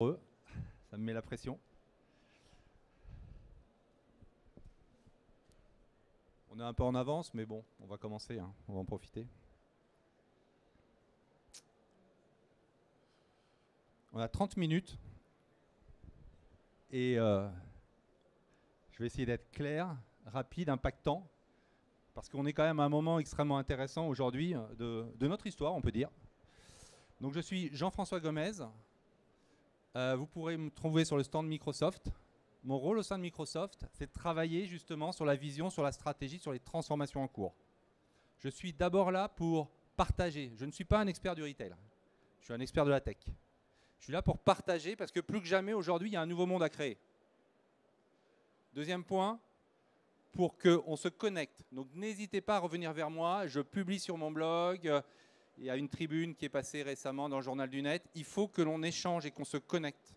Ça me met la pression. On est un peu en avance, mais bon, on va commencer, hein, on va en profiter. On a 30 minutes et je vais essayer d'être clair, rapide, impactant, parce qu'on est quand même à un moment extrêmement intéressant aujourd'hui de notre histoire, on peut dire. Donc je suis Jean-François Gomez. Vous pourrez me trouver sur le stand Microsoft. Mon rôle au sein de Microsoft, c'est de travailler justement sur la vision, sur la stratégie, sur les transformations en cours. Je suis d'abord là pour partager. Je ne suis pas un expert du retail. Je suis un expert de la tech. Je suis là pour partager parce que plus que jamais aujourd'hui, il y a un nouveau monde à créer. Deuxième point, pour qu'on se connecte. Donc n'hésitez pas à revenir vers moi. Je publie sur mon blog. Il y a une tribune qui est passée récemment dans le journal du net. Il faut que l'on échange et qu'on se connecte.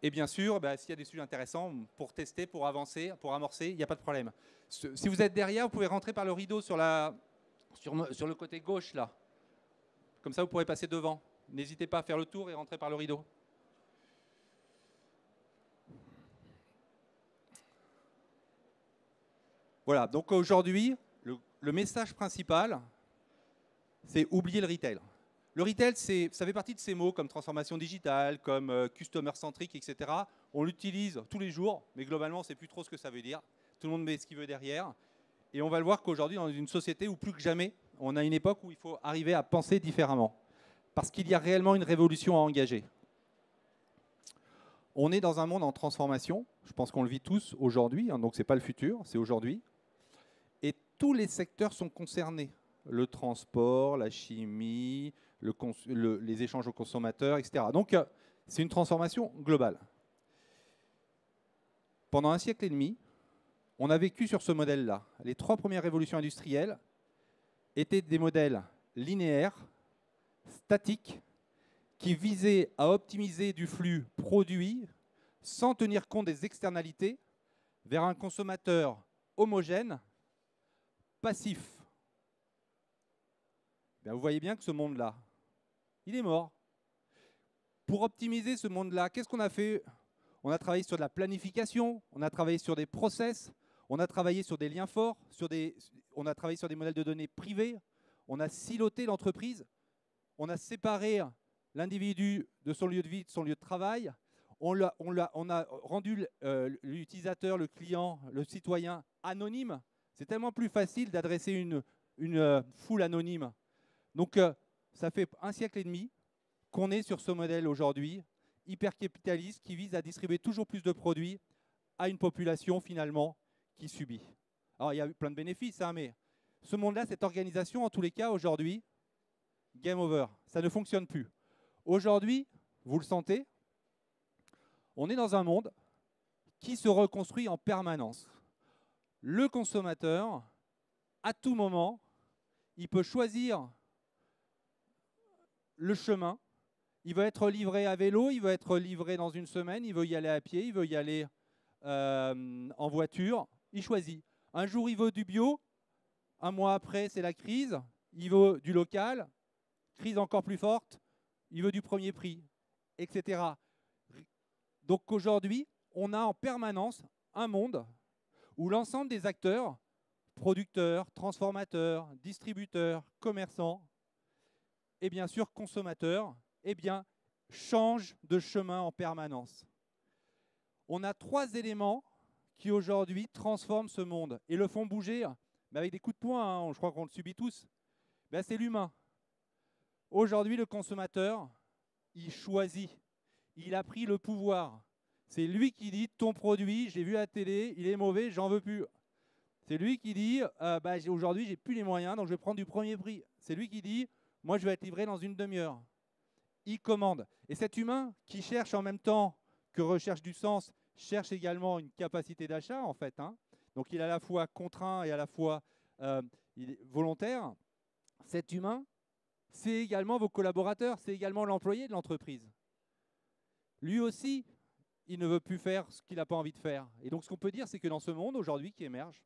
Et bien sûr, s'il y a des sujets intéressants, pour tester, pour avancer, pour amorcer, il n'y a pas de problème. Si vous êtes derrière, vous pouvez rentrer par le rideau sur le côté gauche, là. Comme ça, vous pourrez passer devant. N'hésitez pas à faire le tour et rentrer par le rideau. Voilà, donc aujourd'hui, le message principal, c'est oublier le retail. Le retail, ça fait partie de ces mots comme transformation digitale, comme customer centric, etc. On l'utilise tous les jours, mais globalement, on ne sait plus trop ce que ça veut dire. Tout le monde met ce qu'il veut derrière. Et on va le voir qu'aujourd'hui, dans une société où plus que jamais, on a une époque où il faut arriver à penser différemment. Parce qu'il y a réellement une révolution à engager. On est dans un monde en transformation. Je pense qu'on le vit tous aujourd'hui, hein, donc ce n'est pas le futur, c'est aujourd'hui. Et tous les secteurs sont concernés. Le transport, la chimie, les échanges aux consommateurs, etc. Donc, c'est une transformation globale. Pendant un siècle et demi, on a vécu sur ce modèle-là. Les 3 premières révolutions industrielles étaient des modèles linéaires, statiques, qui visaient à optimiser du flux produit sans tenir compte des externalités vers un consommateur homogène, passif. Bien, vous voyez bien que ce monde-là, il est mort. Pour optimiser ce monde-là, qu'est-ce qu'on a fait? On a travaillé sur de la planification, on a travaillé sur des process, on a travaillé sur des liens forts, on a travaillé sur des modèles de données privés, on a siloté l'entreprise, on a séparé l'individu de son lieu de vie, de son lieu de travail, on a rendu l'utilisateur, le client, le citoyen anonyme. C'est tellement plus facile d'adresser une foule anonyme. Donc, ça fait un siècle et demi qu'on est sur ce modèle aujourd'hui, hyper-capitaliste, qui vise à distribuer toujours plus de produits à une population, finalement, qui subit. Alors, il y a eu plein de bénéfices, hein, mais ce monde-là, cette organisation, en tous les cas, aujourd'hui, game over. Ça ne fonctionne plus. Aujourd'hui, vous le sentez, on est dans un monde qui se reconstruit en permanence. Le consommateur, à tout moment, il peut choisir le chemin. Il veut être livré à vélo, il veut être livré dans une semaine, il veut y aller à pied, il veut y aller en voiture. Il choisit. Un jour, il veut du bio. Un mois après, c'est la crise. Il veut du local. Crise encore plus forte. Il veut du premier prix, etc. Donc aujourd'hui, on a en permanence un monde où l'ensemble des acteurs, producteurs, transformateurs, distributeurs, commerçants, et bien sûr consommateurs, changent de chemin en permanence. On a 3 éléments qui aujourd'hui transforment ce monde et le font bouger, mais avec des coups de poing, hein, je crois qu'on le subit tous. C'est l'humain. Aujourd'hui, le consommateur, il choisit. Il a pris le pouvoir. C'est lui qui dit ton produit, j'ai vu à la télé, il est mauvais, j'en veux plus. C'est lui qui dit aujourd'hui, j'ai plus les moyens, donc je vais prendre du premier prix. C'est lui qui dit moi, je vais être livré dans une demi-heure. Il commande. Et cet humain qui cherche en même temps que recherche du sens, cherche également une capacité d'achat, en fait. Hein. Donc, il est à la fois contraint et à la fois il est volontaire. Cet humain, c'est également vos collaborateurs, c'est également l'employé de l'entreprise. Lui aussi, il ne veut plus faire ce qu'il n'a pas envie de faire. Et donc, ce qu'on peut dire, c'est que dans ce monde aujourd'hui qui émerge,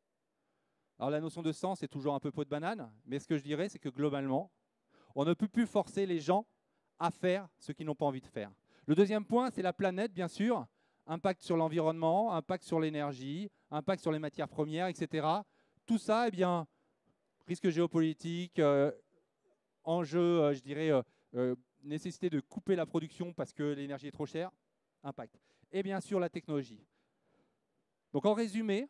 alors la notion de sens est toujours un peu peau de banane, mais ce que je dirais, c'est que globalement, on ne peut plus forcer les gens à faire ce qu'ils n'ont pas envie de faire. Le deuxième point, c'est la planète, bien sûr. Impact sur l'environnement, impact sur l'énergie, impact sur les matières premières, etc. Tout ça, eh bien, risque géopolitique, enjeu, je dirais, nécessité de couper la production parce que l'énergie est trop chère, impact. Et bien sûr, la technologie. Donc en résumé,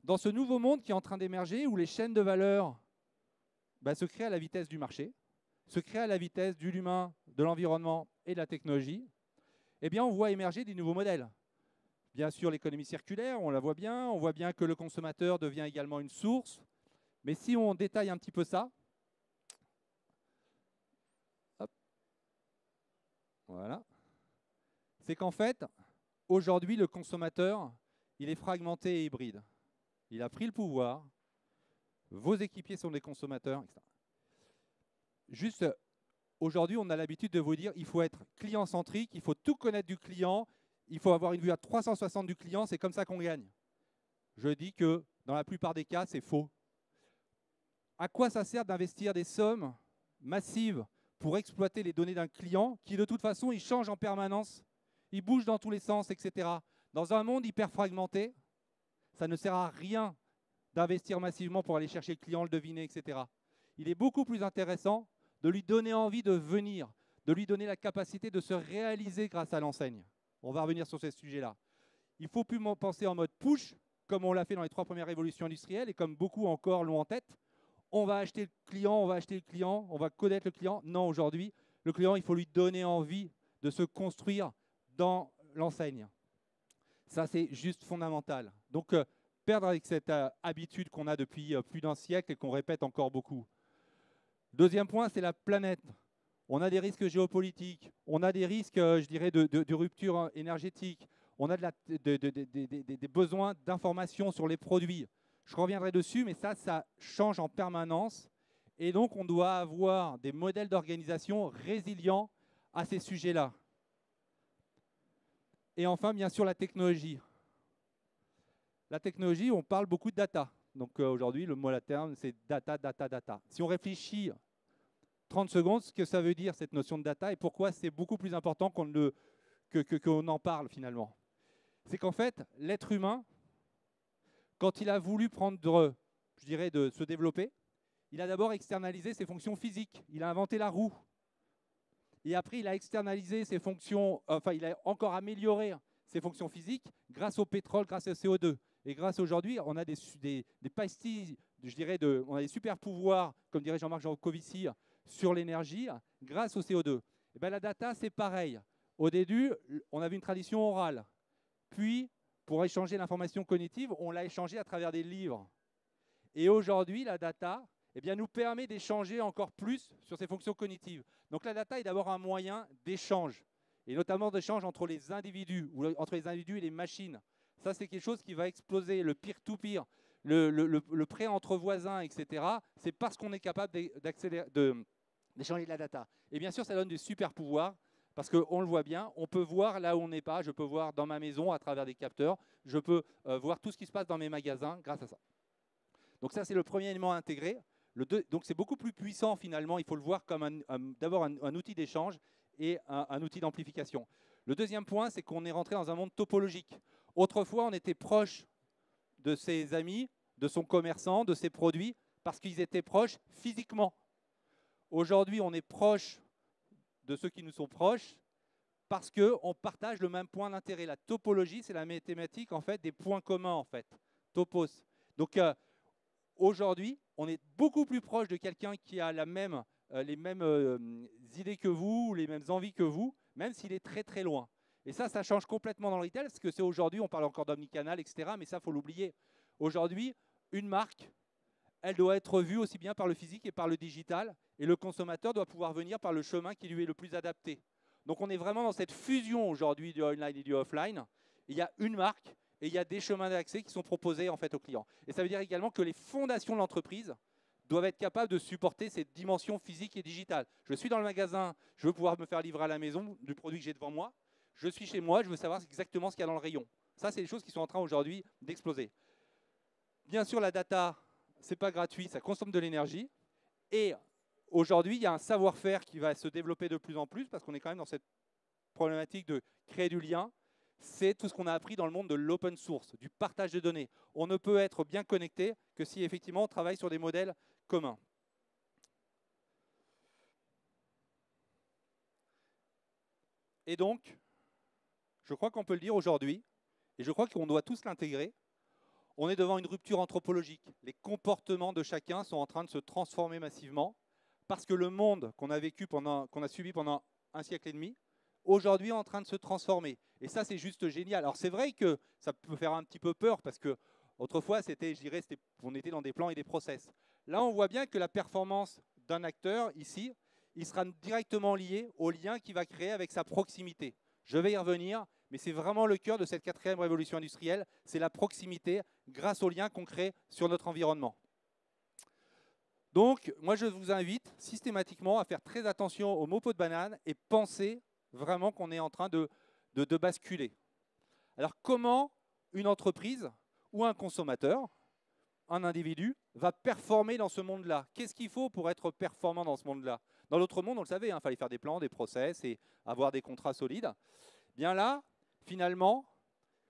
dans ce nouveau monde qui est en train d'émerger, où les chaînes de valeur se créent à la vitesse du marché, se créent à la vitesse de l'humain, de l'environnement et de la technologie, eh bien, on voit émerger des nouveaux modèles. Bien sûr, l'économie circulaire, on la voit bien. On voit bien que le consommateur devient également une source. Mais si on détaille un petit peu ça, hop, voilà, c'est qu'en fait, aujourd'hui, le consommateur, il est fragmenté et hybride. Il a pris le pouvoir. Vos équipiers sont des consommateurs, etc. Juste, aujourd'hui, on a l'habitude de vous dire il faut être client-centrique, il faut tout connaître du client, il faut avoir une vue à 360 du client, c'est comme ça qu'on gagne. Je dis que dans la plupart des cas, c'est faux. À quoi ça sert d'investir des sommes massives pour exploiter les données d'un client qui, de toute façon, il change en permanence, il bouge dans tous les sens, etc. Dans un monde hyper fragmenté, ça ne sert à rien d'investir massivement pour aller chercher le client, le deviner, etc. Il est beaucoup plus intéressant de lui donner envie de venir, de lui donner la capacité de se réaliser grâce à l'enseigne. On va revenir sur ces sujets-là. Il ne faut plus penser en mode push, comme on l'a fait dans les 3 premières révolutions industrielles et comme beaucoup encore l'ont en tête. On va acheter le client, on va acheter le client, on va connaître le client. Non, aujourd'hui, le client, il faut lui donner envie de se construire dans l'enseigne. Ça, c'est juste fondamental. Donc, perdre avec cette habitude qu'on a depuis plus d'un siècle et qu'on répète encore beaucoup. Deuxième point, c'est la planète. On a des risques géopolitiques, on a des risques, je dirais, de rupture énergétique, on a des besoins d'informations sur les produits. Je reviendrai dessus, mais ça change en permanence. Et donc, on doit avoir des modèles d'organisation résilients à ces sujets-là. Et enfin, bien sûr, la technologie. La technologie, on parle beaucoup de data. Donc aujourd'hui, le mot à terme, c'est data, data, data. Si on réfléchit 30 secondes, ce que ça veut dire, cette notion de data, et pourquoi c'est beaucoup plus important qu'on en parle finalement. C'est qu'en fait, l'être humain, quand il a voulu prendre, je dirais, de se développer, il a d'abord externalisé ses fonctions physiques. Il a inventé la roue. Et après, il a externalisé ses fonctions, enfin, il a encore amélioré ses fonctions physiques grâce au pétrole, grâce au CO2. Et grâce aujourd'hui, on a des pastilles, je dirais, on a des super pouvoirs, comme dirait Jean-Marc Jancovici, sur l'énergie, grâce au CO2. Et bien, la data, c'est pareil. Au début, on avait une tradition orale. Puis, pour échanger l'information cognitive, on l'a échangée à travers des livres. Et aujourd'hui, la data nous permet d'échanger encore plus sur ces fonctions cognitives. Donc la data est d'abord un moyen d'échange, et notamment d'échange entre les individus, ou entre les individus et les machines. Ça, c'est quelque chose qui va exploser, le peer-to-peer, le prêt entre voisins, etc. C'est parce qu'on est capable d'échanger de la data. Et bien sûr, ça donne des super pouvoirs, parce qu'on le voit bien, on peut voir là où on n'est pas, je peux voir dans ma maison à travers des capteurs, je peux voir tout ce qui se passe dans mes magasins grâce à ça. Donc ça, c'est le premier élément à intégrer. Donc c'est beaucoup plus puissant finalement, il faut le voir comme d'abord un outil d'échange et un outil d'amplification. Le deuxième point, c'est qu'on est rentré dans un monde topologique. Autrefois, on était proche de ses amis, de son commerçant, de ses produits, parce qu'ils étaient proches physiquement. Aujourd'hui, on est proche de ceux qui nous sont proches parce qu'on partage le même point d'intérêt. La topologie, c'est la mathématique en fait, des points communs, en fait. Topos. Donc, aujourd'hui, on est beaucoup plus proche de quelqu'un qui a les mêmes idées que vous, ou les mêmes envies que vous, même s'il est très très loin. Et ça change complètement dans le retail, parce que c'est aujourd'hui, on parle encore d'omnicanal, etc., mais ça, il faut l'oublier. Aujourd'hui, une marque, elle doit être vue aussi bien par le physique et par le digital, et le consommateur doit pouvoir venir par le chemin qui lui est le plus adapté. Donc on est vraiment dans cette fusion aujourd'hui du online et du offline. Il y a une marque, et il y a des chemins d'accès qui sont proposés en fait aux clients. Et ça veut dire également que les fondations de l'entreprise doivent être capables de supporter cette dimension physique et digitale. Je suis dans le magasin, je veux pouvoir me faire livrer à la maison du produit que j'ai devant moi. Je suis chez moi, je veux savoir exactement ce qu'il y a dans le rayon. Ça, c'est des choses qui sont en train aujourd'hui d'exploser. Bien sûr, la data, ce n'est pas gratuit, ça consomme de l'énergie. Et aujourd'hui, il y a un savoir-faire qui va se développer de plus en plus, parce qu'on est quand même dans cette problématique de créer du lien, c'est tout ce qu'on a appris dans le monde de l'open source, du partage de données. On ne peut être bien connecté que si effectivement on travaille sur des modèles communs. Et donc, je crois qu'on peut le dire aujourd'hui, et je crois qu'on doit tous l'intégrer, on est devant une rupture anthropologique. Les comportements de chacun sont en train de se transformer massivement, parce que le monde qu'on a vécu qu'on a subi pendant un siècle et demi, aujourd'hui est en train de se transformer. Et ça, c'est juste génial. Alors c'est vrai que ça peut faire un petit peu peur, parce que autrefois, on était dans des plans et des process. Là, on voit bien que la performance d'un acteur, ici, il sera directement lié au lien qu'il va créer avec sa proximité. Je vais y revenir, mais c'est vraiment le cœur de cette 4e révolution industrielle, c'est la proximité grâce aux liens qu'on crée sur notre environnement. Donc, moi, je vous invite systématiquement à faire très attention aux mots peau de banane et penser vraiment qu'on est en train de basculer. Alors, comment une entreprise ou un consommateur, un individu, va performer dans ce monde-là? Qu'est-ce qu'il faut pour être performant dans ce monde-là? Dans l'autre monde, on le savait, il fallait faire des plans, des process et avoir des contrats solides. Bien là, finalement,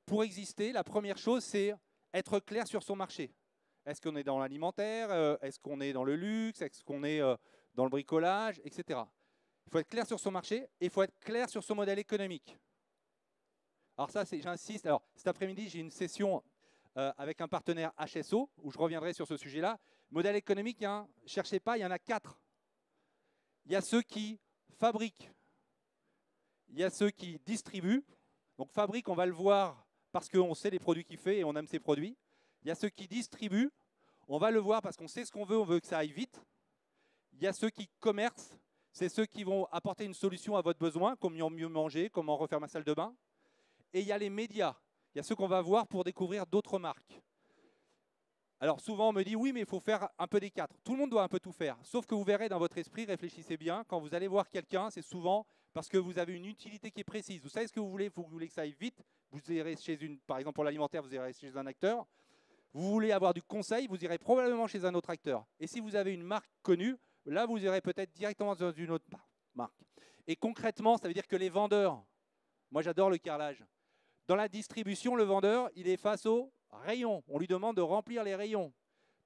pour exister, la première chose, c'est être clair sur son marché. Est-ce qu'on est dans l'alimentaire? Est-ce qu'on est dans le luxe? Est-ce qu'on est dans le bricolage? Etc. Il faut être clair sur son marché et il faut être clair sur son modèle économique. Alors ça, j'insiste. Alors cet après-midi, j'ai une session avec un partenaire HSO où je reviendrai sur ce sujet-là. Modèle économique, ne cherchez pas, il y en a 4. Il y a ceux qui fabriquent, il y a ceux qui distribuent. Donc fabrique, on va le voir parce qu'on sait les produits qu'il fait et on aime ses produits. Il y a ceux qui distribuent, on va le voir parce qu'on sait ce qu'on veut, on veut que ça aille vite. Il y a ceux qui commercent, c'est ceux qui vont apporter une solution à votre besoin, comment mieux manger, comment refaire ma salle de bain. Et il y a les médias, il y a ceux qu'on va voir pour découvrir d'autres marques. Alors souvent on me dit oui mais il faut faire un peu des 4. Tout le monde doit un peu tout faire, sauf que vous verrez dans votre esprit, réfléchissez bien, quand vous allez voir quelqu'un, c'est souvent parce que vous avez une utilité qui est précise. Vous savez ce que vous voulez que ça aille vite, vous irez chez par exemple pour l'alimentaire, vous irez chez un acteur. Vous voulez avoir du conseil, vous irez probablement chez un autre acteur. Et si vous avez une marque connue, là, vous irez peut-être directement dans une autre marque. Et concrètement, ça veut dire que les vendeurs, moi j'adore le carrelage, dans la distribution, le vendeur, il est face au rayon. On lui demande de remplir les rayons.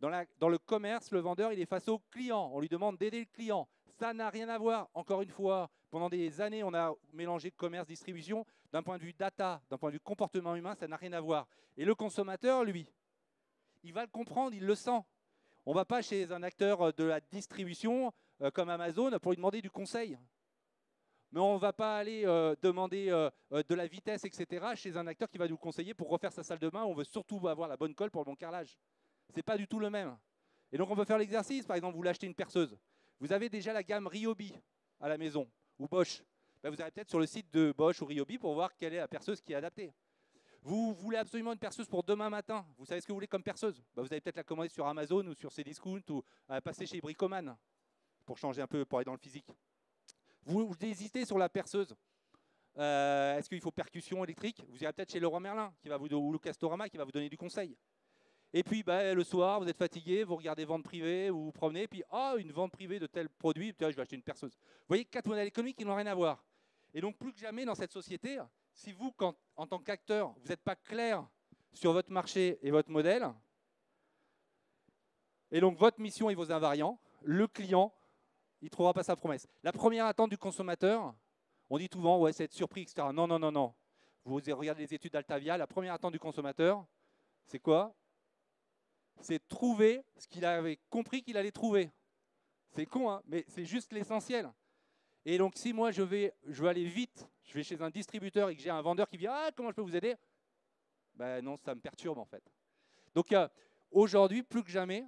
Dans le commerce, le vendeur, il est face au client. On lui demande d'aider le client. Ça n'a rien à voir. Encore une fois, pendant des années, on a mélangé commerce, distribution. D'un point de vue data, d'un point de vue comportement humain, ça n'a rien à voir. Et le consommateur, lui, il va le comprendre, il le sent. On ne va pas chez un acteur de la distribution comme Amazon pour lui demander du conseil. Mais on ne va pas aller demander de la vitesse, etc. chez un acteur qui va nous conseiller pour refaire sa salle de bain. On veut surtout avoir la bonne colle pour le bon carrelage. Ce n'est pas du tout le même. Et donc on peut faire l'exercice. Par exemple, vous voulez acheter une perceuse. Vous avez déjà la gamme Ryobi à la maison, ou Bosch. Ben, vous allez peut-être sur le site de Bosch ou Ryobi pour voir quelle est la perceuse qui est adaptée. Vous voulez absolument une perceuse pour demain matin. Vous savez ce que vous voulez comme perceuse? Vous allez peut-être la commander sur Amazon ou sur Cdiscount ou passer chez Bricoman pour changer un peu, pour aller dans le physique. Vous hésitez sur la perceuse. Est-ce qu'il faut percussion électrique? Vous irez peut-être chez Leroy Merlin ou le Castorama qui va vous donner du conseil. Et puis le soir, vous êtes fatigué, vous regardez vente privée, vous vous promenez, et puis une vente privée de tel produit, je vais acheter une perceuse. Vous voyez, 4 modèles économiques qui n'ont rien à voir. Et donc plus que jamais dans cette société, si vous, en tant qu'acteur, vous n'êtes pas clair sur votre marché et votre modèle, et donc votre mission et vos invariants, le client, il ne trouvera pas sa promesse. La première attente du consommateur, on dit souvent, ouais, c'est être surpris, etc. Non, non, non, non. Vous regardez les études d'Altavia, la première attente du consommateur, c'est quoi? C'est trouver ce qu'il avait compris qu'il allait trouver. C'est con, hein, mais c'est juste l'essentiel. Et donc, si moi, je veux aller vite, je vais chez un distributeur et que j'ai un vendeur qui vient « Ah, comment je peux vous aider ?» Ben non, ça me perturbe en fait. Donc, aujourd'hui, plus que jamais,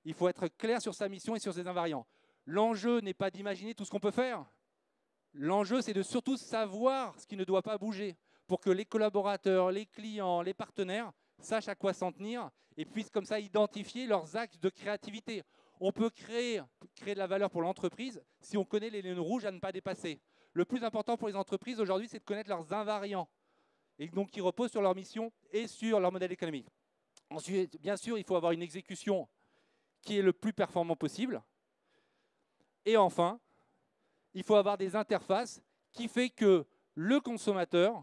il faut être clair sur sa mission et sur ses invariants. L'enjeu n'est pas d'imaginer tout ce qu'on peut faire. L'enjeu, c'est de surtout savoir ce qui ne doit pas bouger pour que les collaborateurs, les clients, les partenaires sachent à quoi s'en tenir et puissent comme ça identifier leurs axes de créativité. On peut créer de la valeur pour l'entreprise si on connaît les lignes rouges à ne pas dépasser. Le plus important pour les entreprises aujourd'hui, c'est de connaître leurs invariants et donc qui reposent sur leur mission et sur leur modèle économique. Ensuite, bien sûr, il faut avoir une exécution qui est le plus performant possible. Et enfin, il faut avoir des interfaces qui fait que le consommateur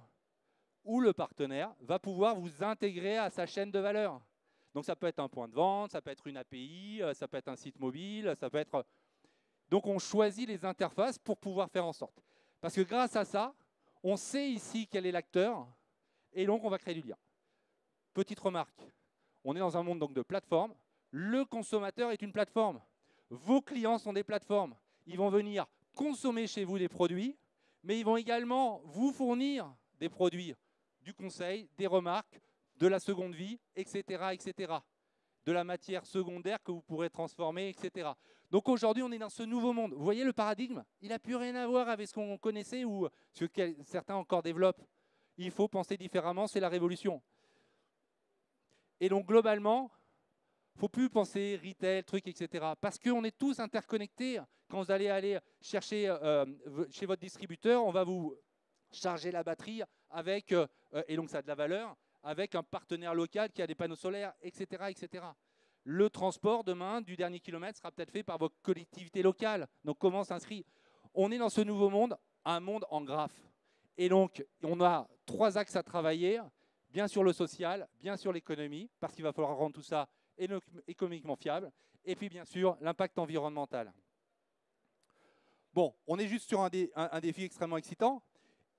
ou le partenaire va pouvoir vous intégrer à sa chaîne de valeur. Donc ça peut être un point de vente, ça peut être une API, ça peut être un site mobile, ça peut être... Donc on choisit les interfaces pour pouvoir faire en sorte. Parce que grâce à ça, on sait ici quel est l'acteur, et donc on va créer du lien. Petite remarque, on est dans un monde donc de plateforme. Le consommateur est une plateforme. Vos clients sont des plateformes. Ils vont venir consommer chez vous des produits, mais ils vont également vous fournir des produits, du conseil, des remarques, de la seconde vie, etc., etc. De la matière secondaire que vous pourrez transformer, etc. Donc aujourd'hui, on est dans ce nouveau monde. Vous voyez le paradigme? Il n'a plus rien à voir avec ce qu'on connaissait ou ce que certains encore développent. Il faut penser différemment, c'est la révolution. Et donc globalement, il ne faut plus penser retail, trucs, etc. Parce qu'on est tous interconnectés. Quand vous allez aller chercher chez votre distributeur, on va vous charger la batterie avec, et donc ça a de la valeur, avec un partenaire local qui a des panneaux solaires, etc., etc. Le transport demain du dernier kilomètre sera peut-être fait par votre collectivité locale. Donc comment s'inscrit? On est dans ce nouveau monde, un monde en graphe. Et donc on a 3 axes à travailler, bien sûr le social, bien sûr l'économie, parce qu'il va falloir rendre tout ça économiquement fiable, et puis bien sûr l'impact environnemental. Bon, on est juste sur un défi extrêmement excitant.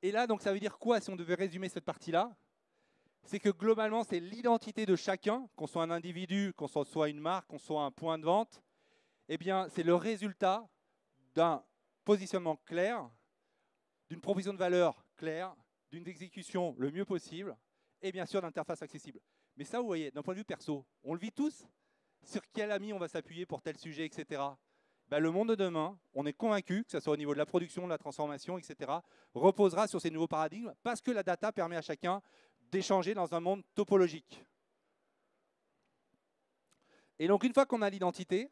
Et là, donc, ça veut dire quoi si on devait résumer cette partie-là? C'est que globalement, c'est l'identité de chacun, qu'on soit un individu, qu'on soit une marque, qu'on soit un point de vente, eh bien, c'est le résultat d'un positionnement clair, d'une proposition de valeur claire, d'une exécution le mieux possible, et bien sûr d'interface accessible. Mais ça, vous voyez, d'un point de vue perso, on le vit tous. Sur quel ami on va s'appuyer pour tel sujet, etc. Ben, le monde de demain, on est convaincu, que ce soit au niveau de la production, de la transformation, etc., reposera sur ces nouveaux paradigmes parce que la data permet à chacun d'échanger dans un monde topologique. Et donc, une fois qu'on a l'identité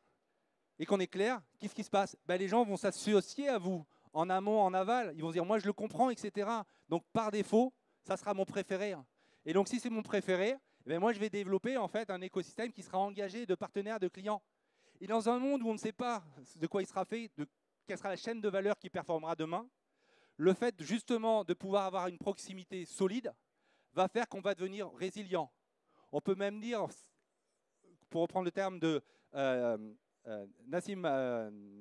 et qu'on est clair, qu'est-ce qui se passe? Ben, les gens vont s'associer à vous, en amont, en aval. Ils vont se dire, moi, je le comprends, etc. Donc, par défaut, ça sera mon préféré. Et donc, si c'est mon préféré, ben, moi, je vais développer en fait un écosystème qui sera engagé de partenaires, de clients. Et dans un monde où on ne sait pas de quoi il sera fait, quelle sera la chaîne de valeur qui performera demain, le fait justement de pouvoir avoir une proximité solide va faire qu'on va devenir résilient. On peut même dire, pour reprendre le terme de Nassim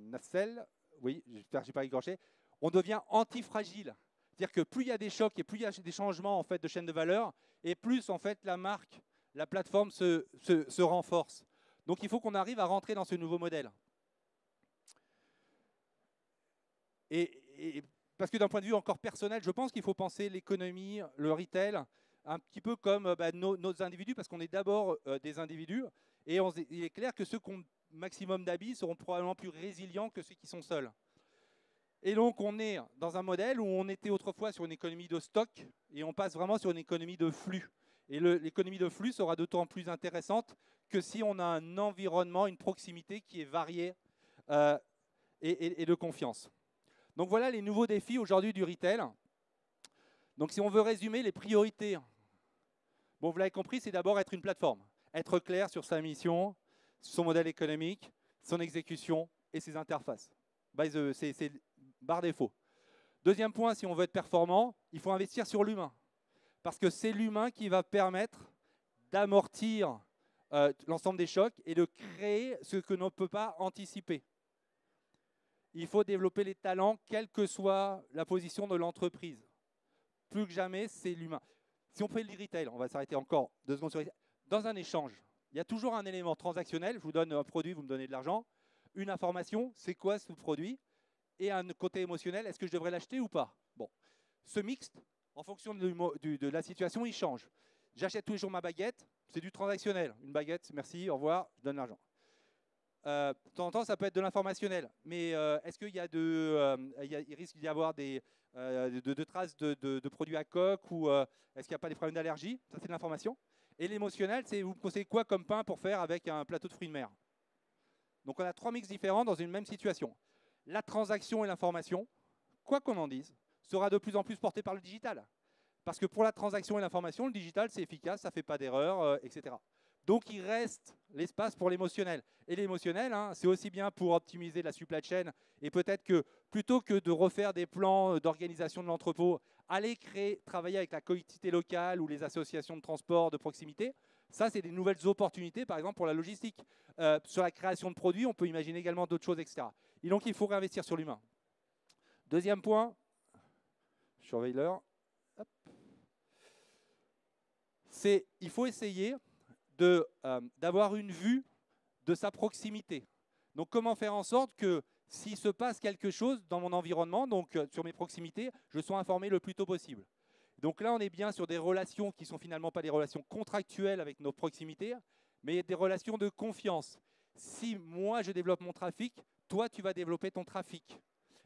Nassel, oui, j'espère que je n'ai pas égorgé, on devient antifragile. C'est-à-dire que plus il y a des chocs et plus il y a des changements en fait, de chaîne de valeur, et plus en fait, la marque, la plateforme se renforce. Donc il faut qu'on arrive à rentrer dans ce nouveau modèle. Et parce que d'un point de vue encore personnel, je pense qu'il faut penser l'économie, le retail, un petit peu comme nos individus, parce qu'on est d'abord des individus. Et il est clair que ceux qui ont maximum d'habits seront probablement plus résilients que ceux qui sont seuls. Et donc on est dans un modèle où on était autrefois sur une économie de stock, et on passe vraiment sur une économie de flux. Et l'économie de flux sera d'autant plus intéressante que si on a un environnement, une proximité qui est variée et de confiance. Donc voilà les nouveaux défis aujourd'hui du retail. Donc si on veut résumer les priorités, bon, vous l'avez compris, c'est d'abord être une plateforme. Être clair sur sa mission, son modèle économique, son exécution et ses interfaces. C'est par défaut. Deuxième point, si on veut être performant, il faut investir sur l'humain. Parce que c'est l'humain qui va permettre d'amortir l'ensemble des chocs et de créer ce que l'on ne peut pas anticiper. Il faut développer les talents, quelle que soit la position de l'entreprise. Plus que jamais, c'est l'humain. Si on fait le retail, on va s'arrêter encore 2 secondes sur le retail. Dans un échange, il y a toujours un élément transactionnel. Je vous donne un produit, vous me donnez de l'argent. Une information, c'est quoi ce produit? Et un côté émotionnel, est-ce que je devrais l'acheter ou pas? Bon, ce mixte, en fonction de la situation, il change. J'achète tous les jours ma baguette, c'est du transactionnel. Une baguette, merci, au revoir, je donne l'argent. De temps en temps, ça peut être de l'informationnel. Mais est-ce qu'il y a il risque d'y avoir de traces de produits à coque ou est-ce qu'il n'y a pas des problèmes d'allergie? Ça, c'est de l'information. Et l'émotionnel, c'est vous me conseillez quoi comme pain pour faire avec un plateau de fruits de mer? Donc, on a 3 mix différents dans une même situation. La transaction et l'information, quoi qu'on en dise, sera de plus en plus portée par le digital. Parce que pour la transaction et l'information, le digital, c'est efficace, ça ne fait pas d'erreur, etc. Donc, il reste l'espace pour l'émotionnel. Et l'émotionnel, hein, c'est aussi bien pour optimiser la supply chain et peut-être que plutôt que de refaire des plans d'organisation de l'entrepôt, aller travailler avec la collectivité locale ou les associations de transport de proximité. Ça, c'est des nouvelles opportunités, par exemple, pour la logistique. Sur la création de produits, on peut imaginer également d'autres choses, etc. Et donc, il faut réinvestir sur l'humain. Deuxième point, je surveille l'heure. Il faut essayer d'avoir une vue de sa proximité. Donc, comment faire en sorte que s'il se passe quelque chose dans mon environnement, donc sur mes proximités, je sois informé le plus tôt possible. Donc là, on est bien sur des relations qui ne sont finalement pas des relations contractuelles avec nos proximités, mais des relations de confiance. Si moi, je développe mon trafic, toi, tu vas développer ton trafic.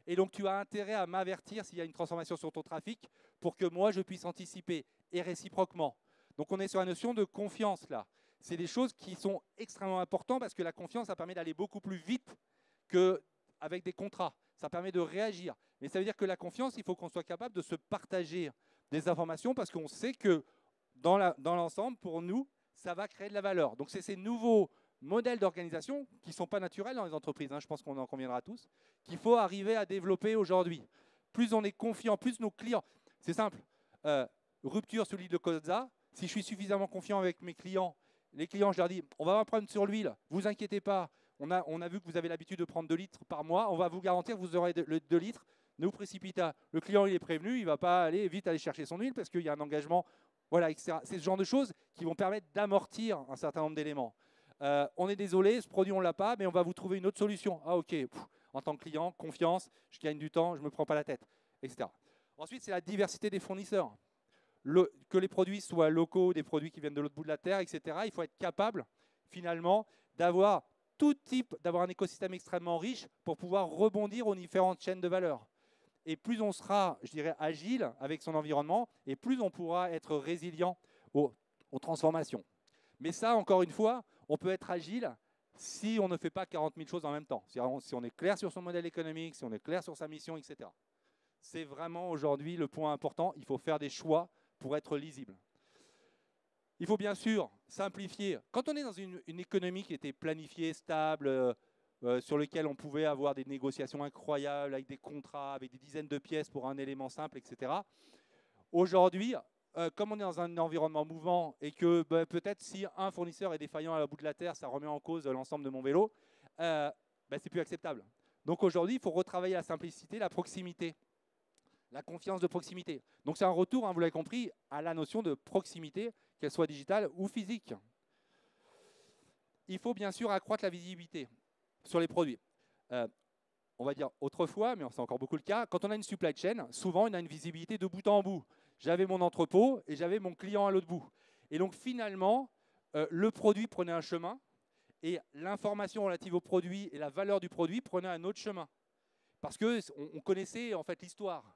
Et donc, tu as intérêt à m'avertir s'il y a une transformation sur ton trafic pour que moi, je puisse anticiper et réciproquement. Donc, on est sur la notion de confiance là. C'est des choses qui sont extrêmement importantes parce que la confiance, ça permet d'aller beaucoup plus vite qu'avec des contrats. Ça permet de réagir. Mais ça veut dire que la confiance, il faut qu'on soit capable de se partager des informations parce qu'on sait que dans l'ensemble, pour nous, ça va créer de la valeur. Donc, c'est ces nouveaux modèles d'organisation qui ne sont pas naturels dans les entreprises, hein, je pense qu'on en conviendra tous, qu'il faut arriver à développer aujourd'hui. Plus on est confiant, plus nos clients... C'est simple. Rupture sur l'huile de colza. Si je suis suffisamment confiant avec mes clients, les clients, je leur dis, on va avoir un problème sur l'huile, vous inquiétez pas, on a vu que vous avez l'habitude de prendre 2 litres par mois, on va vous garantir que vous aurez 2 litres, ne vous précipitez pas. Le client, il est prévenu, il ne va pas aller vite aller chercher son huile parce qu'il y a un engagement, voilà, etc. C'est ce genre de choses qui vont permettre d'amortir un certain nombre d'éléments. On est désolé, ce produit, on ne l'a pas, mais on va vous trouver une autre solution. Ah ok, en tant que client, confiance, je gagne du temps, je ne me prends pas la tête, etc. Ensuite, c'est la diversité des fournisseurs. Que les produits soient locaux, des produits qui viennent de l'autre bout de la Terre, etc. Il faut être capable, finalement, d'avoir un écosystème extrêmement riche pour pouvoir rebondir aux différentes chaînes de valeur. Et plus on sera, je dirais, agile avec son environnement, et plus on pourra être résilient aux transformations. Mais ça, encore une fois, on peut être agile si on ne fait pas 40 000 choses en même temps. Si on est clair sur son modèle économique, si on est clair sur sa mission, etc. C'est vraiment aujourd'hui le point important. Il faut faire des choix pour être lisible. Il faut bien sûr simplifier. Quand on est dans une économie qui était planifiée, stable, sur laquelle on pouvait avoir des négociations incroyables, avec des contrats, avec des dizaines de pièces pour un élément simple, etc. Aujourd'hui, comme on est dans un environnement mouvant et que peut-être si un fournisseur est défaillant à la bout de la terre, ça remet en cause l'ensemble de mon vélo, c'est plus acceptable. Donc aujourd'hui, il faut retravailler la simplicité, la proximité. La confiance de proximité. Donc c'est un retour, hein, vous l'avez compris, à la notion de proximité, qu'elle soit digitale ou physique. Il faut bien sûr accroître la visibilité sur les produits. On va dire autrefois, mais c'est encore beaucoup le cas, quand on a une supply chain, souvent on a une visibilité de bout en bout. J'avais mon entrepôt et j'avais mon client à l'autre bout. Et donc finalement, le produit prenait un chemin et l'information relative au produit et la valeur du produit prenait un autre chemin. Parce qu'on connaissait en fait l'histoire.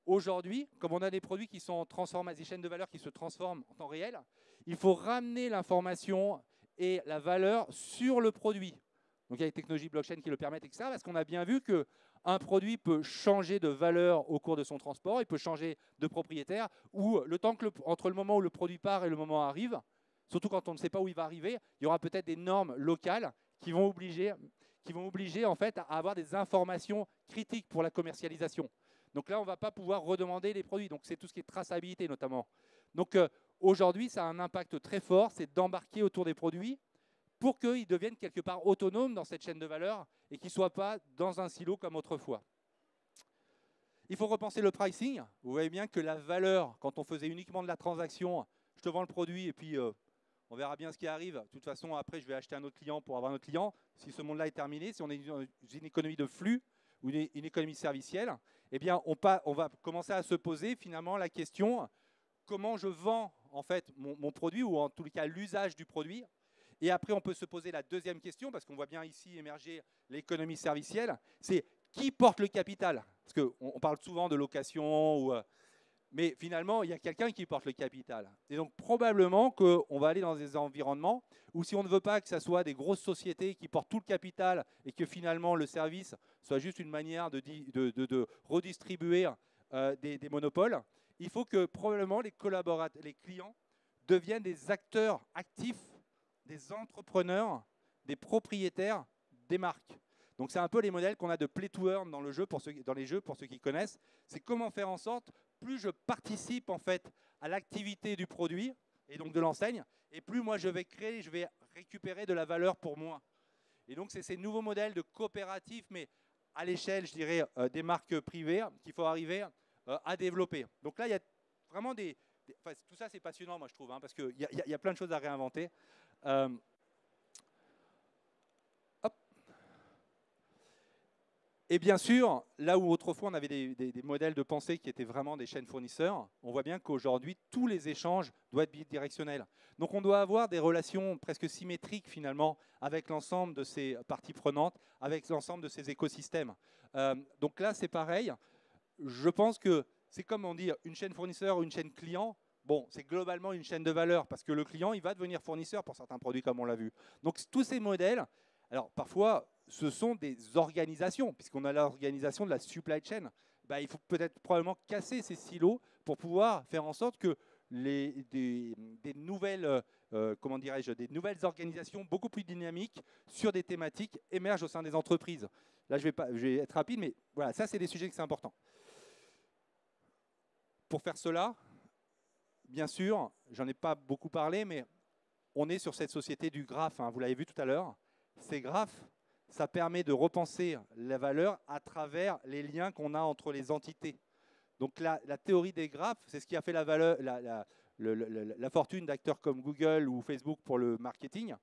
Aujourd'hui, comme on a des produits qui sont transformés, des chaînes de valeur qui se transforment en temps réel, il faut ramener l'information et la valeur sur le produit. Donc il y a les technologies blockchain qui le permettent, etc. Parce qu'on a bien vu qu'un produit peut changer de valeur au cours de son transport, il peut changer de propriétaire, ou entre le moment où le produit part et le moment où arrive, surtout quand on ne sait pas où il va arriver, il y aura peut-être des normes locales qui vont obliger en fait à avoir des informations critiques pour la commercialisation. Donc là, on ne va pas pouvoir redemander les produits. Donc c'est tout ce qui est traçabilité notamment. Donc aujourd'hui, ça a un impact très fort, c'est d'embarquer autour des produits pour qu'ils deviennent quelque part autonomes dans cette chaîne de valeur et qu'ils ne soient pas dans un silo comme autrefois. Il faut repenser le pricing. Vous voyez bien que la valeur, quand on faisait uniquement de la transaction, je te vends le produit et puis on verra bien ce qui arrive. De toute façon, après, je vais acheter un autre client pour avoir un autre client. Si ce monde-là est terminé, si on est dans une économie de flux ou une économie servicielle, eh bien, on va commencer à se poser finalement la question comment je vends en fait mon produit ou en tout cas l'usage du produit. Et après, on peut se poser la deuxième question, parce qu'on voit bien ici émerger l'économie servicielle, c'est qui porte le capital? Parce qu'on parle souvent de location, mais finalement, il y a quelqu'un qui porte le capital. Et donc, probablement qu'on va aller dans des environnements où si on ne veut pas que ce soit des grosses sociétés qui portent tout le capital et que finalement le service soit juste une manière de redistribuer des monopoles, il faut que probablement les clients deviennent des acteurs actifs des entrepreneurs, des propriétaires, des marques. Donc c'est un peu les modèles qu'on a de play to earn dans les jeux, pour ceux qui connaissent. C'est comment faire en sorte, plus je participe en fait à l'activité du produit et donc de l'enseigne, et plus moi je vais créer, je vais récupérer de la valeur pour moi. Et donc c'est ces nouveaux modèles de coopératifs, mais à l'échelle, je dirais, des marques privées qu'il faut arriver à développer. Donc là, il y a vraiment enfin, tout ça, c'est passionnant, moi, je trouve, hein, parce qu'il y a plein de choses à réinventer. Hop. Et bien sûr, là où autrefois on avait des modèles de pensée qui étaient vraiment des chaînes fournisseurs, on voit bien qu'aujourd'hui, tous les échanges doivent être bidirectionnels. Donc on doit avoir des relations presque symétriques finalement avec l'ensemble de ces parties prenantes, avec l'ensemble de ces écosystèmes. Donc là, c'est pareil. Je pense que c'est comme on dit une chaîne fournisseur ou une chaîne client. Bon, c'est globalement une chaîne de valeur parce que le client, il va devenir fournisseur pour certains produits comme on l'a vu. Donc tous ces modèles, alors parfois, ce sont des organisations, puisqu'on a l'organisation de la supply chain. Ben, il faut peut-être probablement casser ces silos pour pouvoir faire en sorte que des nouvelles, comment dirais-je, des nouvelles organisations beaucoup plus dynamiques sur des thématiques émergent au sein des entreprises. Là, je vais être rapide, mais voilà, ça, c'est des sujets que c'est important. Pour faire cela, bien sûr, j'en ai pas beaucoup parlé, mais on est sur cette société du graphe, hein, vous l'avez vu tout à l'heure. Ces graphes, ça permet de repenser la valeur à travers les liens qu'on a entre les entités. Donc la théorie des graphes, c'est ce qui a fait la fortune d'acteurs comme Google ou Facebook pour le marketing.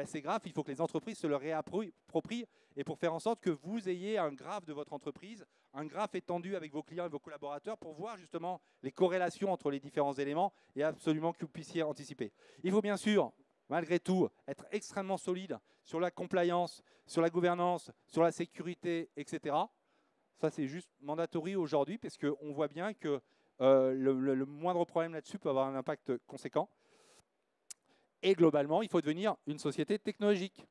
Ces graphes, il faut que les entreprises se le réapproprient, et pour faire en sorte que vous ayez un graphe de votre entreprise, un graphe étendu avec vos clients et vos collaborateurs pour voir justement les corrélations entre les différents éléments et absolument que vous puissiez anticiper. Il faut bien sûr, malgré tout, être extrêmement solide sur la compliance, sur la gouvernance, sur la sécurité, etc. Ça, c'est juste mandatory aujourd'hui, parce qu'on voit bien que le moindre problème là-dessus peut avoir un impact conséquent. Et globalement, il faut devenir une société technologique.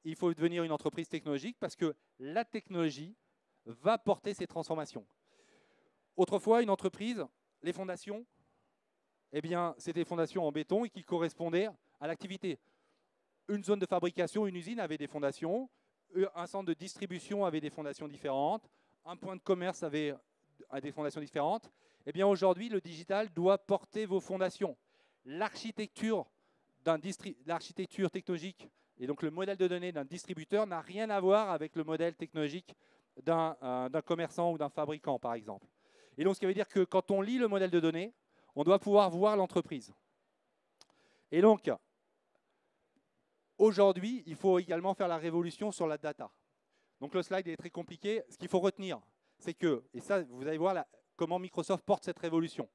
Il faut devenir une entreprise technologique parce que la technologie va porter ces transformations. Autrefois, une entreprise, les fondations, eh bien, c'était des fondations en béton et qui correspondaient à l'activité. Une zone de fabrication, une usine avait des fondations, un centre de distribution avait des fondations différentes, un point de commerce avait des fondations différentes. Eh bien, aujourd'hui, le digital doit porter vos fondations. L'architecture technologique et donc le modèle de données d'un distributeur n'a rien à voir avec le modèle technologique d'un commerçant ou d'un fabricant, par exemple. Et donc, ce qui veut dire que quand on lit le modèle de données, on doit pouvoir voir l'entreprise. Et donc, aujourd'hui, il faut également faire la révolution sur la data. Donc le slide est très compliqué. Ce qu'il faut retenir, c'est que, et ça, vous allez voir comment Microsoft porte cette révolution.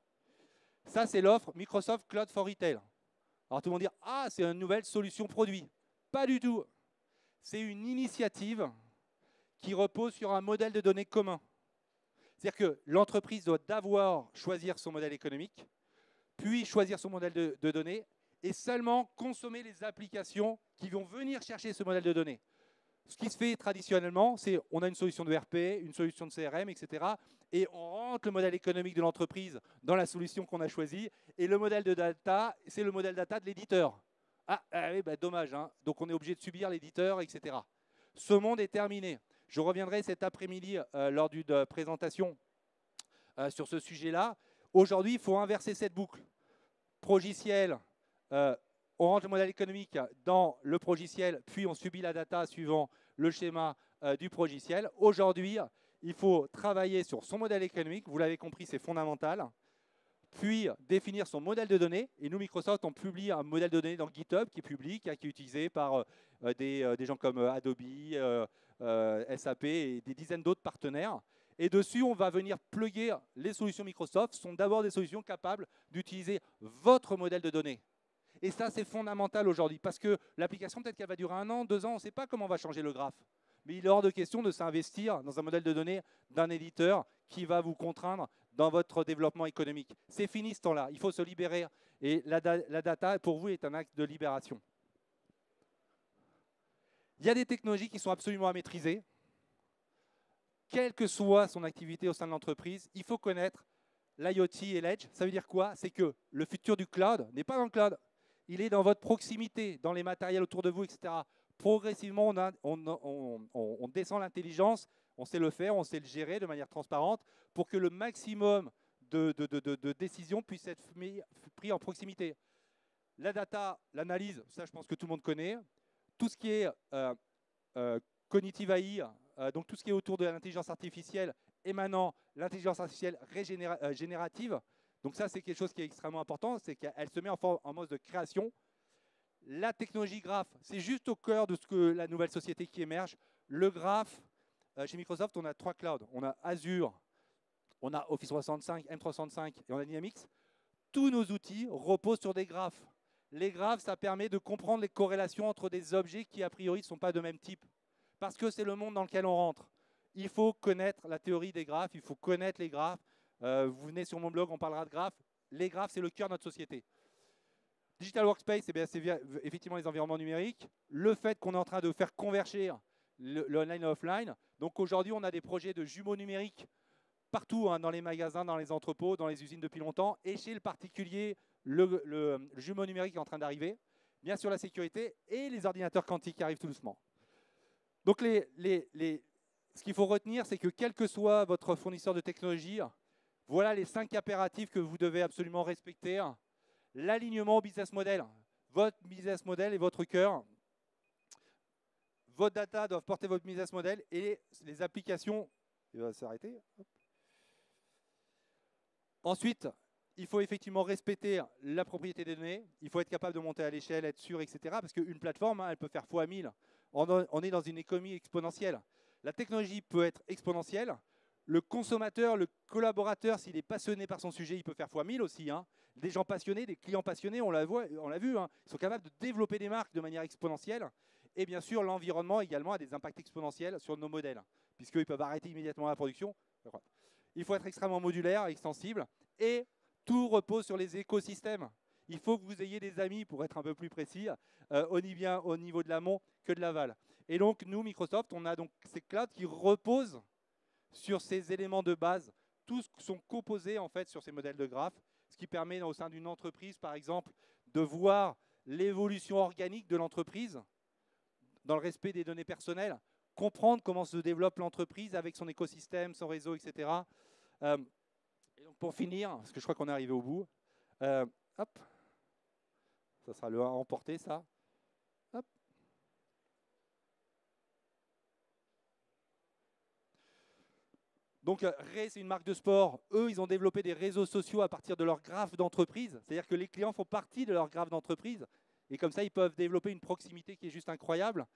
Ça, c'est l'offre Microsoft Cloud for Retail. Alors tout le monde dit, ah, c'est une nouvelle solution produit. Pas du tout. C'est une initiative qui repose sur un modèle de données commun. C'est-à-dire que l'entreprise doit d'abord choisir son modèle économique, puis choisir son modèle de données, et seulement consommer les applications qui vont venir chercher ce modèle de données. Ce qui se fait traditionnellement, c'est on a une solution de RP, une solution de CRM, etc. Et on rentre le modèle économique de l'entreprise dans la solution qu'on a choisie. Et le modèle de data, c'est le modèle data de l'éditeur. Ah oui, bah, dommage, hein. Donc on est obligé de subir l'éditeur, etc. Ce monde est terminé. Je reviendrai cet après-midi lors d'une présentation sur ce sujet-là. Aujourd'hui, il faut inverser cette boucle. Progiciel, on rentre le modèle économique dans le progiciel, puis on subit la data suivant le schéma du progiciel. Aujourd'hui, il faut travailler sur son modèle économique. Vous l'avez compris, c'est fondamental. Puis définir son modèle de données. Et nous, Microsoft, on publie un modèle de données dans GitHub qui est public, qui est utilisé par des gens comme Adobe, SAP et des dizaines d'autres partenaires. Et dessus, on va venir plugger les solutions Microsoft. Ce sont d'abord des solutions capables d'utiliser votre modèle de données. Et ça, c'est fondamental aujourd'hui, parce que l'application, peut-être qu'elle va durer 1 an, 2 ans, on ne sait pas comment va changer le graphe. Mais il est hors de question de s'investir dans un modèle de données d'un éditeur qui va vous contraindre dans votre développement économique. C'est fini ce temps-là, il faut se libérer. Et la data, pour vous, est un acte de libération. Il y a des technologies qui sont absolument à maîtriser. Quelle que soit son activité au sein de l'entreprise, il faut connaître l'IoT et l'Edge. Ça veut dire quoi? C'est que le futur du cloud n'est pas dans le cloud. il est dans votre proximité, dans les matériels autour de vous, etc. Progressivement, on descend l'intelligence, on sait le faire, on sait le gérer de manière transparente pour que le maximum de décisions puissent être pris en proximité. La data, l'analyse, ça je pense que tout le monde connaît. Tout ce qui est cognitive AI, donc tout ce qui est autour de l'intelligence artificielle émanant l'intelligence artificielle générative. Donc ça, c'est quelque chose qui est extrêmement important, c'est qu'elle se met en mode de création. La technologie graph, c'est juste au cœur de ce que la nouvelle société qui émerge. Le graph, chez Microsoft, on a 3 clouds. On a Azure, on a Office 365, M365 et on a Dynamics. Tous nos outils reposent sur des graphes. Les graphes, ça permet de comprendre les corrélations entre des objets qui, a priori, ne sont pas de même type. Parce que c'est le monde dans lequel on rentre. Il faut connaître la théorie des graphes, il faut connaître les graphes. Vous venez sur mon blog, on parlera de graphes. Les graphes, c'est le cœur de notre société. Digital Workspace, c'est effectivement les environnements numériques. Le fait qu'on est en train de faire converger le online et l'offline. Donc aujourd'hui, on a des projets de jumeaux numériques partout, hein, dans les magasins, dans les entrepôts, dans les usines depuis longtemps. Et chez le particulier, le jumeau numérique est en train d'arriver. Bien sûr, la sécurité et les ordinateurs quantiques qui arrivent tout doucement. Donc ce qu'il faut retenir, c'est que quel que soit votre fournisseur de technologie, voilà les 5 impératifs que vous devez absolument respecter. L'alignement au business model. Votre business model est votre cœur. Votre data doit porter votre business model et les applications. Il va s'arrêter. Ensuite, il faut effectivement respecter la propriété des données. Il faut être capable de monter à l'échelle, être sûr, etc. Parce qu'une plateforme, elle peut faire x1000. On est dans une économie exponentielle. La technologie peut être exponentielle. Le consommateur, le collaborateur, s'il est passionné par son sujet, il peut faire x1000 aussi. Hein. Des gens passionnés, des clients passionnés, on l'a vu, hein, ils sont capables de développer des marques de manière exponentielle. Et bien sûr, l'environnement également a des impacts exponentiels sur nos modèles, puisqu'ils peuvent arrêter immédiatement la production. Il faut être extrêmement modulaire, extensible, et tout repose sur les écosystèmes. Il faut que vous ayez des amis, pour être un peu plus précis, bien au niveau de l'amont que de l'aval. Et donc, nous, Microsoft, on a donc ces clouds qui reposent sur ces éléments de base. Tous sont composés en fait sur ces modèles de graphes, ce qui permet au sein d'une entreprise, par exemple, de voir l'évolution organique de l'entreprise dans le respect des données personnelles, comprendre comment se développe l'entreprise avec son écosystème, son réseau, etc. Et donc pour finir, parce que je crois qu'on est arrivé au bout, hop, ça sera le 1 à emporter, ça. Hop. Donc, Ray, c'est une marque de sport. Eux, ils ont développé des réseaux sociaux à partir de leur graphe d'entreprise. C'est-à-dire que les clients font partie de leur graphe d'entreprise. Et comme ça, ils peuvent développer une proximité qui est juste incroyable.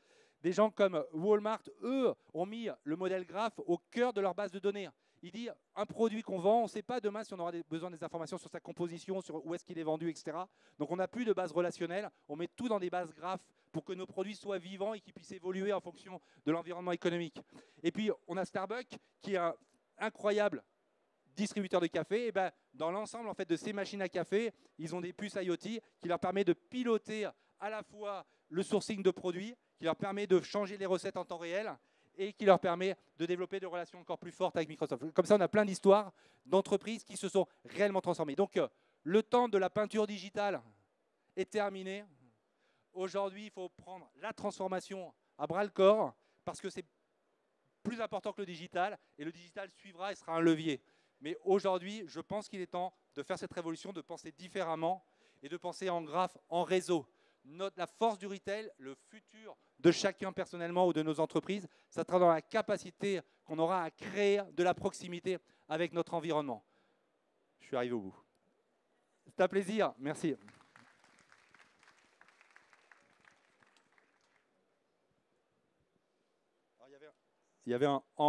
Des gens comme Walmart, eux, ont mis le modèle graphe au cœur de leur base de données. Il dit, un produit qu'on vend, on ne sait pas demain si on aura besoin des informations sur sa composition, sur où est-ce qu'il est vendu, etc. Donc, on n'a plus de base relationnelle. On met tout dans des bases graphes pour que nos produits soient vivants et qu'ils puissent évoluer en fonction de l'environnement économique. Et puis, on a Starbucks qui a incroyable distributeur de café, et ben, dans l'ensemble en fait, de ces machines à café, ils ont des puces IoT qui leur permettent de piloter à la fois le sourcing de produits, qui leur permet de changer les recettes en temps réel et qui leur permet de développer des relations encore plus fortes avec Microsoft. Comme ça, on a plein d'histoires d'entreprises qui se sont réellement transformées. Donc, le temps de la peinture digitale est terminé. Aujourd'hui, il faut prendre la transformation à bras-le-corps parce que c'est plus important que le digital, et le digital suivra et sera un levier. Mais aujourd'hui, je pense qu'il est temps de faire cette révolution, de penser différemment et de penser en graphe, en réseau. La force du retail, le futur de chacun personnellement ou de nos entreprises, ça sera dans la capacité qu'on aura à créer de la proximité avec notre environnement. Je suis arrivé au bout. C'est un plaisir. Merci. Alors, il y avait un